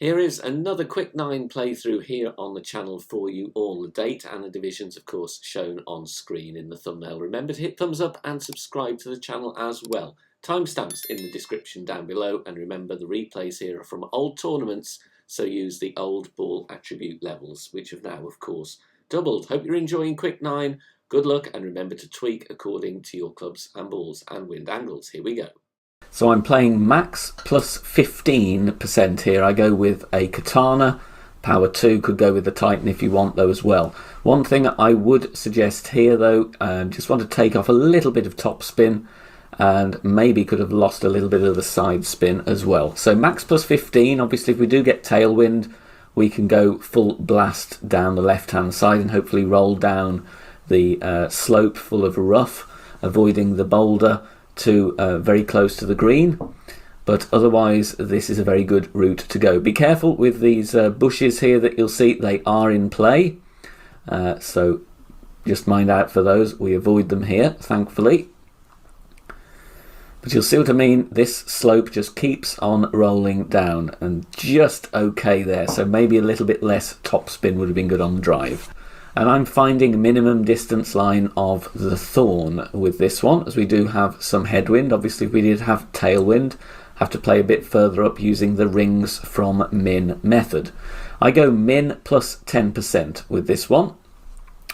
Here is another quick 9 playthrough here on the channel for you all. The date and the divisions, of course, shown on screen in the thumbnail. Remember to hit thumbs up and subscribe to the channel as well. Timestamps in the description down below, and remember the replays here are from old tournaments, so use the old ball attribute levels, which have now, of course, doubled. Hope you're enjoying Quick 9. Good luck, and remember to tweak according to your clubs and balls and wind angles. Here we go. So I'm playing max plus 15% here. I go with a katana. Power 2 could go with the Titan if you want though as well. One thing I would suggest here though, just want to take off a little bit of top spin and maybe could have lost a little bit of the side spin as well. So max plus 15, obviously if we do get tailwind, we can go full blast down the left hand side and hopefully roll down the slope full of rough, avoiding the boulder to very close to the green, but otherwise this is a very good route to go. Be careful with these bushes here that you'll see, they are in play, so just mind out for those. We avoid them here thankfully, but you'll see what I mean. This slope just keeps on rolling down and just okay there, so maybe a little bit less top spin would have been good on the drive. And I'm finding a minimum distance line of the thorn with this one, as we do have some headwind. Obviously, if we did have tailwind, have to play a bit further up using the rings from min method. I go min plus 10% with this one.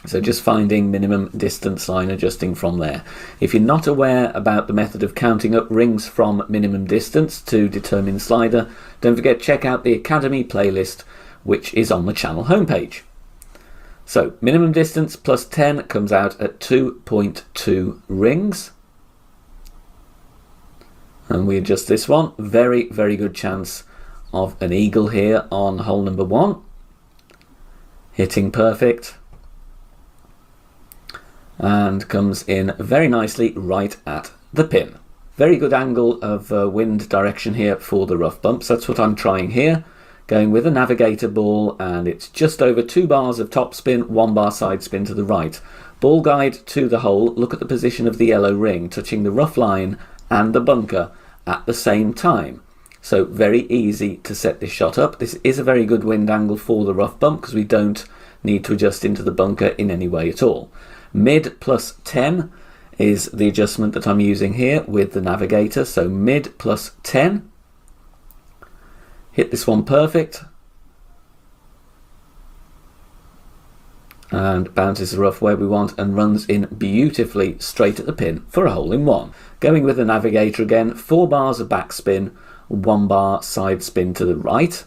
So just finding minimum distance line, adjusting from there. If you're not aware about the method of counting up rings from minimum distance to determine slider, don't forget check out the Academy playlist, which is on the channel homepage. So minimum distance plus 10 comes out at 2.2 rings. And we adjust this one. Very, very good chance of an eagle here on hole number 1. Hitting perfect. And comes in very nicely right at the pin. Very good angle of wind direction here for the rough bumps. That's what I'm trying here. Going with a navigator ball, and it's just over 2 bars of top spin, 1 bar side spin to the right. Ball guide to the hole, look at the position of the yellow ring, touching the rough line and the bunker at the same time. So very easy to set this shot up. This is a very good wind angle for the rough bump because we don't need to adjust into the bunker in any way at all. Mid plus 10 is the adjustment that I'm using here with the navigator. So mid plus 10. Hit this one perfect and bounces the rough where we want and runs in beautifully straight at the pin for a hole in 1. Going with the navigator again, 4 bars of backspin, 1 bar side spin to the right.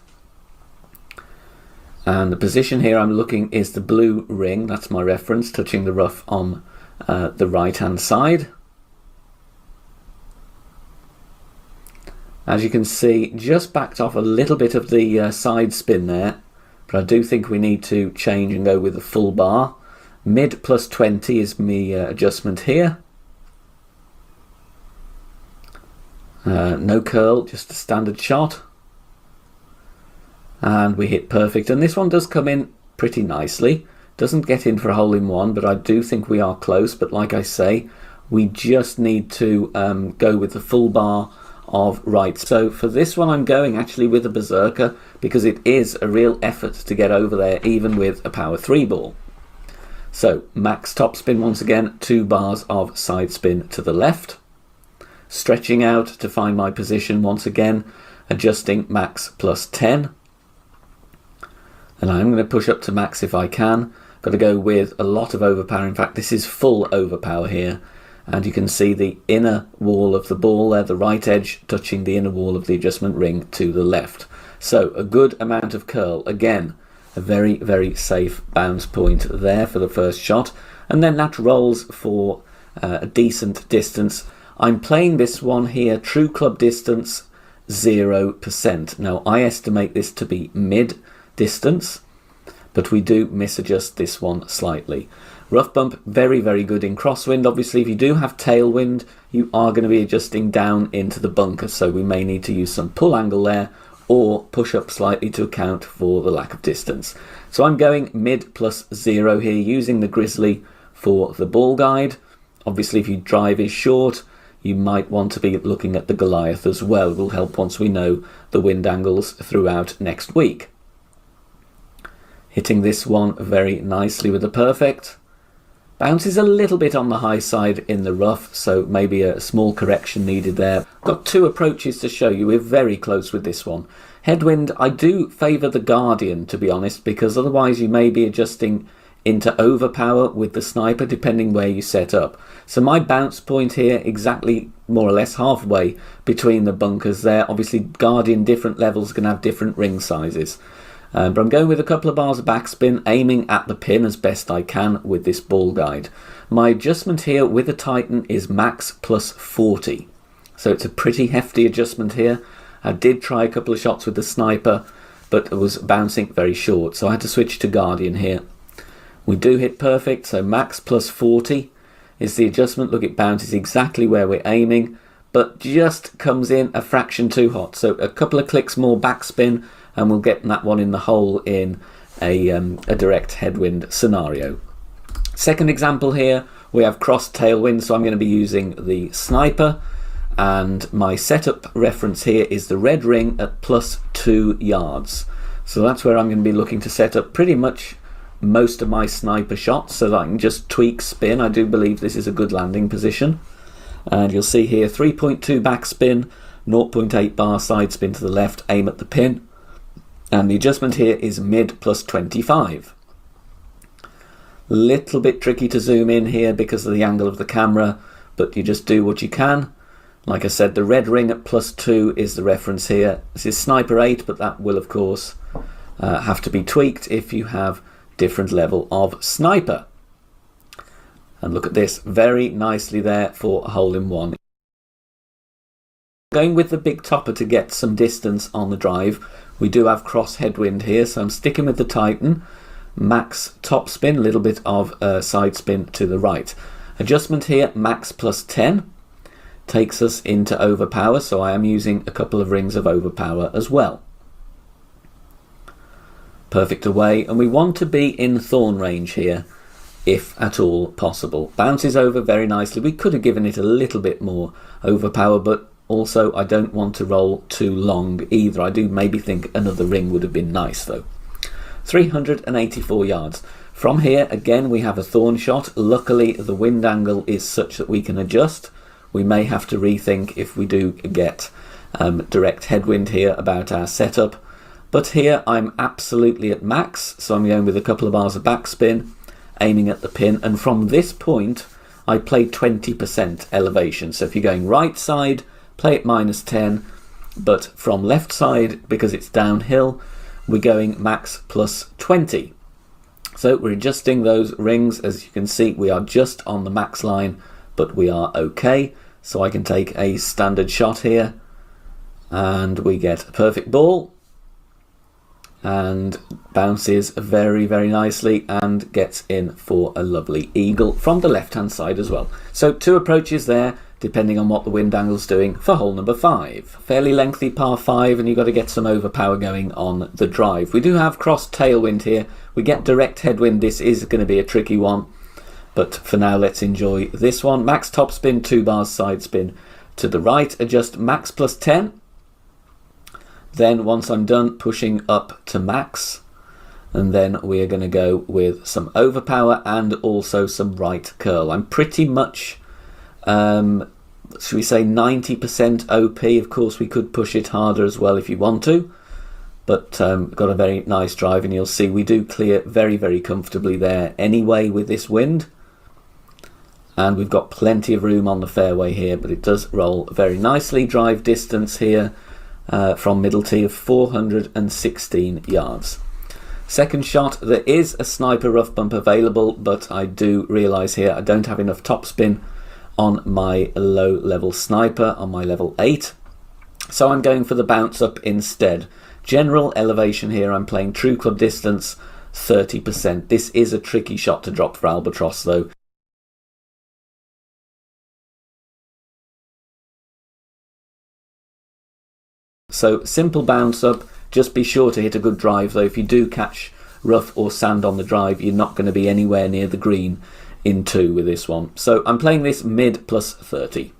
And the position here I'm looking is the blue ring, that's my reference, touching the rough on the right hand side. As you can see, just backed off a little bit of the side spin there, but I do think we need to change and go with the full bar. Mid plus 20 is my adjustment here. No curl, just a standard shot. And we hit perfect, and this one does come in pretty nicely. Doesn't get in for a hole in 1, but I do think we are close. But like I say, we just need to go with the full bar of right. So for this one I'm going actually with a berserker because it is a real effort to get over there even with a power 3 ball. So max top spin once again, 2 bars of side spin to the left. Stretching out to find my position once again, adjusting max plus 10. And I'm going to push up to max if I can. Got to go with a lot of overpower. In fact, this is full overpower here. And you can see the inner wall of the ball there, the right edge touching the inner wall of the adjustment ring to the left. So a good amount of curl. Again, a very, very safe bounce point there for the first shot. And then that rolls for a decent distance. I'm playing this one here, true club distance 0%. Now I estimate this to be mid distance, but we do misadjust this one slightly. Rough bump, very, very good in crosswind. Obviously, if you do have tailwind, you are going to be adjusting down into the bunker, so we may need to use some pull angle there or push up slightly to account for the lack of distance. So I'm going mid plus 0 here, using the Grizzly for the ball guide. Obviously, if your drive is short, you might want to be looking at the Goliath as well. It will help once we know the wind angles throughout next week. Hitting this one very nicely with a perfect. Bounces a little bit on the high side in the rough, so maybe a small correction needed there. Got two approaches to show you. We're very close with this one. Headwind, I do favour the Guardian, to be honest, because otherwise you may be adjusting into overpower with the sniper depending where you set up. So my bounce point here exactly more or less halfway between the bunkers there. Obviously Guardian different levels can have different ring sizes. But I'm going with a couple of bars of backspin, aiming at the pin as best I can with this ball guide. My adjustment here with the Titan is max plus 40. So it's a pretty hefty adjustment here. I did try a couple of shots with the sniper, but it was bouncing very short. So I had to switch to Guardian here. We do hit perfect, so max plus 40 is the adjustment. Look, it bounces exactly where we're aiming, but just comes in a fraction too hot. So a couple of clicks more backspin, and we'll get that one in the hole in a direct headwind scenario. Second example here, we have cross tailwind, so I'm going to be using the sniper, and my setup reference here is the red ring at plus 2 yards. So that's where I'm going to be looking to set up pretty much most of my sniper shots, so that I can just tweak spin. I do believe this is a good landing position. And you'll see here 3.2 backspin, 0.8 bar side spin to the left, aim at the pin. And the adjustment here is mid plus 25. Little bit tricky to zoom in here because of the angle of the camera, but you just do what you can. Like I said, the red ring at plus 2 is the reference here. This is sniper 8, but that will of course have to be tweaked if you have different level of sniper. And look at this, very nicely there for a hole in one. Going with the big topper to get some distance on the drive. We do have cross headwind here, so I'm sticking with the Titan. Max top spin, a little bit of side spin to the right. Adjustment here, max plus 10. Takes us into overpower, so I am using a couple of rings of overpower as well. Perfect away, and we want to be in thorn range here, if at all possible. Bounces over very nicely. We could have given it a little bit more overpower, but also, I don't want to roll too long either. I do maybe think another ring would have been nice though. 384 yards. From here, again, we have a thorn shot. Luckily, the wind angle is such that we can adjust. We may have to rethink if we do get direct headwind here about our setup. But here, I'm absolutely at max. So I'm going with a couple of bars of backspin, aiming at the pin. And from this point, I play 20% elevation. So if you're going right side, play it minus 10, but from left side, because it's downhill, we're going max plus 20. So we're adjusting those rings. As you can see, we are just on the max line, but we are okay. So I can take a standard shot here, and we get a perfect ball, and bounces very, very nicely, and gets in for a lovely eagle from the left-hand side as well. So two approaches there, depending on what the wind angle's doing for hole number 5. Fairly lengthy par 5, and you've got to get some overpower going on the drive. We do have cross tailwind here. We get direct headwind. This is going to be a tricky one, but for now let's enjoy this one. Max top spin, 2 bars side spin to the right. Adjust max plus 10. Then once I'm done, pushing up to max, and then we are going to go with some overpower and also some right curl. I'm pretty much should we say 90% OP. Of course we could push it harder as well if you want to, but got a very nice drive, and you'll see we do clear very, very comfortably there anyway with this wind, and we've got plenty of room on the fairway here, but it does roll very nicely. Drive distance here from middle tee of 416 yards. Second shot, there is a sniper rough bump available, but I do realise here I don't have enough topspin on my low level sniper on my level 8, so I'm going for the bounce up instead. General elevation here, I'm playing true club distance 30%. This is a tricky shot to drop for albatross though. So simple bounce up, just be sure to hit a good drive though. If you do catch rough or sand on the drive, you're not going to be anywhere near the green in 2 with this one. So I'm playing this mid plus 30.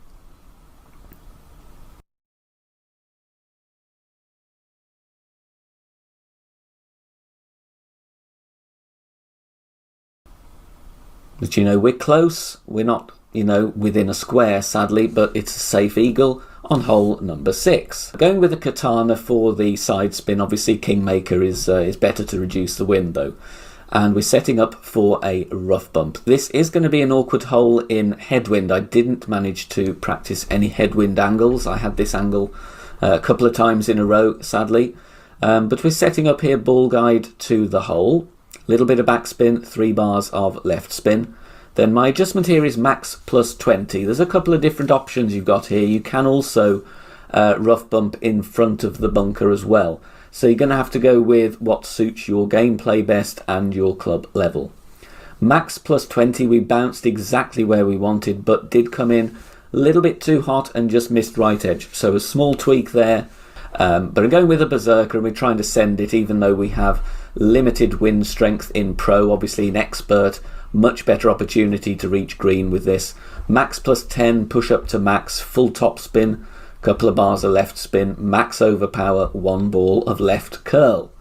But you know, we're close. We're not, you know, within a square, sadly, but it's a safe eagle on hole number 6. Going with a katana for the side spin. Obviously, Kingmaker is better to reduce the wind, though. And we're setting up for a rough bump. This is going to be an awkward hole in headwind. I didn't manage to practice any headwind angles. I had this angle a couple of times in a row, sadly. But we're setting up here ball guide to the hole. Little bit of backspin, 3 bars of left spin. Then my adjustment here is max plus 20. There's a couple of different options you've got here. You can also rough bump in front of the bunker as well. So you're going to have to go with what suits your gameplay best and your club level. Max plus 20, we bounced exactly where we wanted, but did come in a little bit too hot and just missed right edge. So a small tweak there. But I'm going with a berserker and we're trying to send it, even though we have limited wind strength in pro. Obviously in expert, much better opportunity to reach green with this. Max plus 10, push up to max, full top spin, couple of bars of left spin, max overpower, 1 ball of left curl.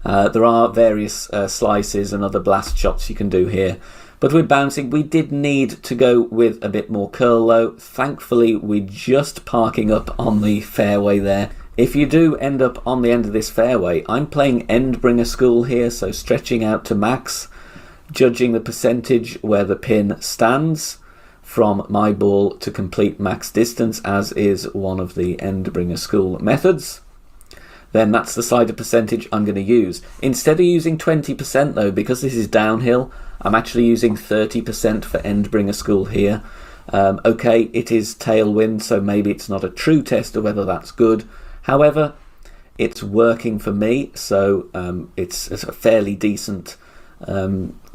There are various slices and other blast shots you can do here, but we're bouncing. We did need to go with a bit more curl though. Thankfully we're just parking up on the fairway there. If you do end up on the end of this fairway, I'm playing Endbringer School here, so stretching out to max, judging the percentage where the pin stands from my ball to complete max distance, as is one of the Endbringer School methods. Then that's the side of percentage I'm going to use. Instead of using 20% though, because this is downhill, I'm actually using 30% for Endbringer School here. Okay, it is tailwind, so maybe it's not a true test of whether that's good. However, it's working for me, so it's a fairly decent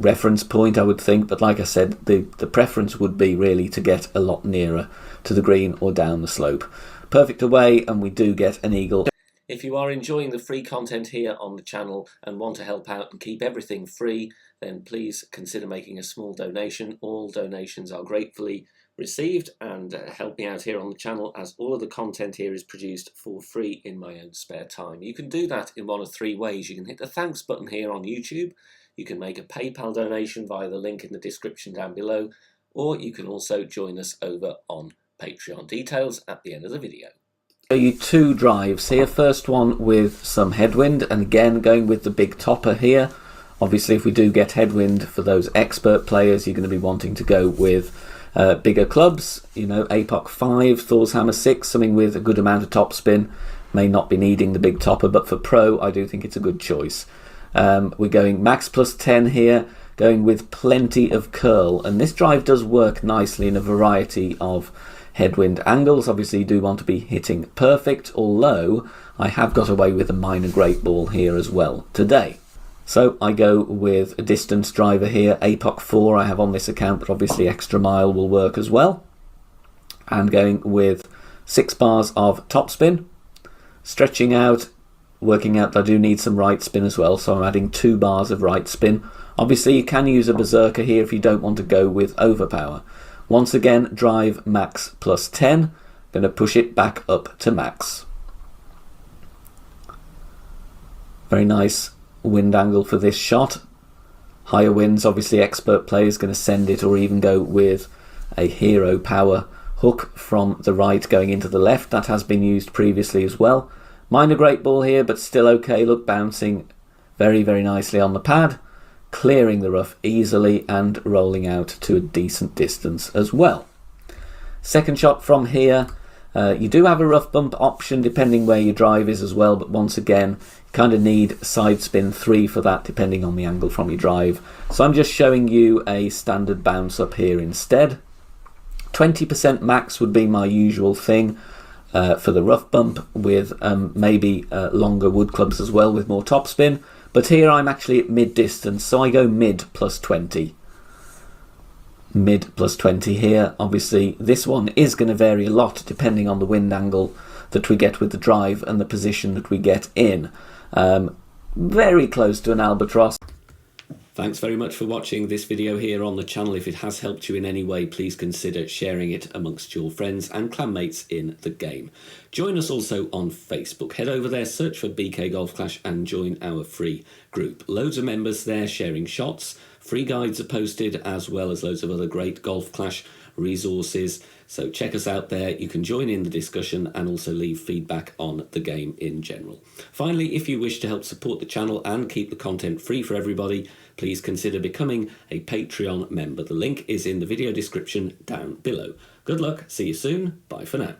reference point, I would think. But like I said, the preference would be really to get a lot nearer to the green or down the slope. Perfect away, and we do get an eagle. If you are enjoying the free content here on the channel and want to help out and keep everything free, then please consider making a small donation. All donations are gratefully received and help me out here on the channel, as all of the content here is produced for free in my own spare time. You can do that in one of 3 ways. You can hit the thanks button here on YouTube, you can make a PayPal donation via the link in the description down below, or you can also join us over on Patreon. Details at the end of the video. Show you 2 drives here. First one with some headwind, and again going with the big topper here. Obviously if we do get headwind, for those expert players, you're going to be wanting to go with bigger clubs, you know, APR 5, Thor's Hammer 6, something with a good amount of topspin. May not be needing the big topper, but for pro I do think it's a good choice. We're going max plus 10 here, going with plenty of curl, and this drive does work nicely in a variety of headwind angles. Obviously you do want to be hitting perfect, although I have got away with a minor great ball here as well today. So I go with a distance driver here, APR 4 I have on this account, but obviously extra mile will work as well. I'm going with 6 bars of topspin, stretching out, working out that I do need some right spin as well, so I'm adding 2 bars of right spin. Obviously you can use a berserker here if you don't want to go with overpower. Once again, drive max plus 10, going to push it back up to max. Very nice wind angle for this shot. Higher winds, obviously expert players going to send it, or even go with a hero power hook from the right going into the left. That has been used previously as well. Minor great ball here, but still okay. Look, bouncing very, very nicely on the pad, clearing the rough easily and rolling out to a decent distance as well. Second shot from here. You do have a rough bump option depending where your drive is as well, but once again, you kind of need side spin 3 for that depending on the angle from your drive. So I'm just showing you a standard bounce up here instead. 20% max would be my usual thing for the rough bump, with maybe longer wood clubs as well with more topspin. But here I'm actually at mid distance, so I go mid plus 20. Mid plus 20 here. Obviously this one is going to vary a lot depending on the wind angle that we get with the drive and the position that we get in. Very close to an albatross. Thanks very much for watching this video here on the channel. If it has helped you in any way, please consider sharing it amongst your friends and clanmates in the game. Join us also on Facebook. Head over there, search for BK Golf Clash and join our free group. Loads of members there sharing shots. Free guides are posted, as well as loads of other great Golf Clash resources. So check us out there. You can join in the discussion and also leave feedback on the game in general. Finally, if you wish to help support the channel and keep the content free for everybody, please consider becoming a Patreon member. The link is in the video description down below. Good luck. See you soon. Bye for now.